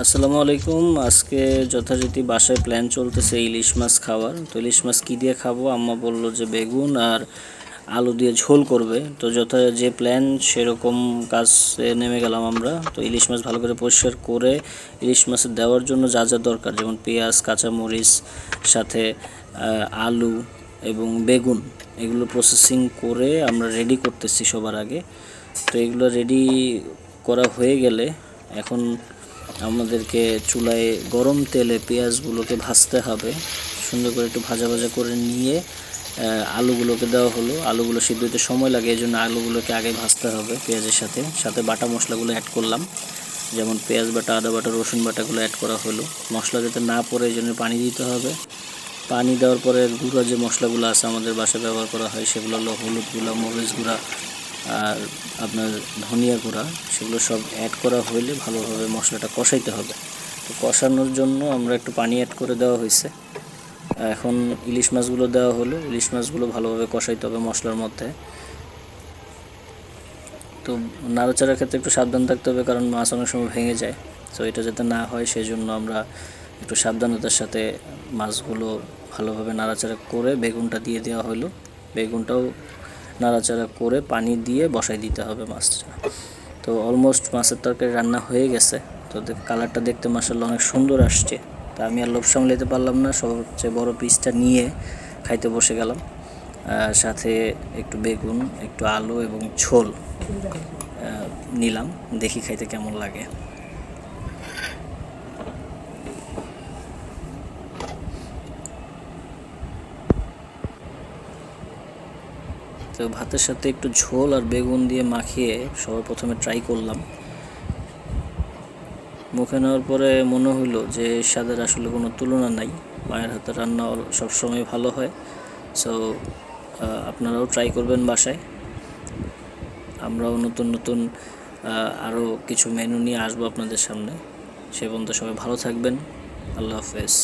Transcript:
আসসালামু আলাইকুম। আজকে যথারীতি বাসায় প্ল্যান চলতেছে ইলিশ মাছ খাওয়ার। তো ইলিশ মাছ কী দিয়ে খাবো, আম্মা বলল যে বেগুন আর আলু দিয়ে ঝোল করবে। তো যে প্ল্যান সেরকম কাজে নেমে গেলাম আমরা। তো ইলিশ মাছ ভালো করে পরিষ্কার করে ইলিশ মাছে দেওয়ার জন্য যা যা দরকার, যেমন পেঁয়াজ, কাঁচামরিচ, সাথে আলু এবং বেগুন, এগুলো প্রসেসিং করে আমরা রেডি করতেছি সবার আগে। তো এগুলো রেডি করা হয়ে গেলে এখন আমাদেরকে চুলায় গরম তেলে পেঁয়াজগুলোকে ভাজতে হবে। সুন্দর করে একটু ভাজা ভাজা করে নিয়ে আলুগুলোকে দেওয়া হলো। আলুগুলো সিদ্ধ হতে সময় লাগে, এই জন্য আলুগুলোকে আগে ভাজতে হবে পেঁয়াজের সাথে। সাথে বাটা মশলাগুলো অ্যাড করলাম, যেমন পেঁয়াজ বাটা, আদা বাটা, রসুন বাটাগুলো অ্যাড করা হলো। মশলা যাতে না পড়ে এই জন্য পানি দিতে হবে। পানি দেওয়ার পরে গুঁড়া যে মশলাগুলো আছে আমাদের বাসায় ব্যবহার করা হয়, সেগুলো হলো হলুদ গুঁড়া, মরিচ গুঁড়া আর আপনার ধনিয়া গুঁড়া, সেগুলো সব অ্যাড করা হলে ভালোভাবে মশলাটা কষাইতে হবে। তো কষানোর জন্য আমরা একটু পানি অ্যাড করে দেওয়া হয়েছে। এখন ইলিশ মাছগুলো দেওয়া হলো। ইলিশ মাছগুলো ভালোভাবে কষাইতে হবে মশলার মধ্যে। তো নাড়াচাড়ার ক্ষেত্রে একটু সাবধান থাকতে হবে, কারণ মাছ অনেক সময় ভেঙে যায়। তো এটা যাতে না হয় সেই জন্য আমরা একটু সাবধানতার সাথে মাছগুলো ভালোভাবে নাড়াচাড়া করে বেগুনটা দিয়ে দেওয়া হলো। বেগুনটাও নাড়াচাড়া করে পানি দিয়ে বসাই দিতে হবে মাছটা। তো অলমোস্ট মাছের তরকারি রান্না হয়ে গেছে। তো কালারটা দেখতে মাশাআল্লাহ অনেক সুন্দর আসছে। তা আমি আর লোভ সামলাতে পারলাম না, সবচেয়ে বড় পিসটা নিয়ে খাইতে বসে গেলাম। সাথে একটু বেগুন, একটু আলু এবং ঝোল নিলাম, দেখি খাইতে কেমন লাগে। তো ভাতের সাথে একটু ঝোল আর বেগুন দিয়ে মাখিয়ে সবার প্রথমে ট্রাই করলাম। মুখে নেওয়ার পরে মনে হইলো যে স্বাদের আসলে কোনো তুলনা নাই। মায়ের হাতের রান্না সবসময় ভালো হয়। সো আপনারাও ট্রাই করবেন বাসায়। আমরাও নতুন নতুন আরও কিছু মেনু নিয়ে আসবো আপনাদের সামনে। সে পর্যন্ত সবাই ভালো থাকবেন। আল্লাহ হাফেজ।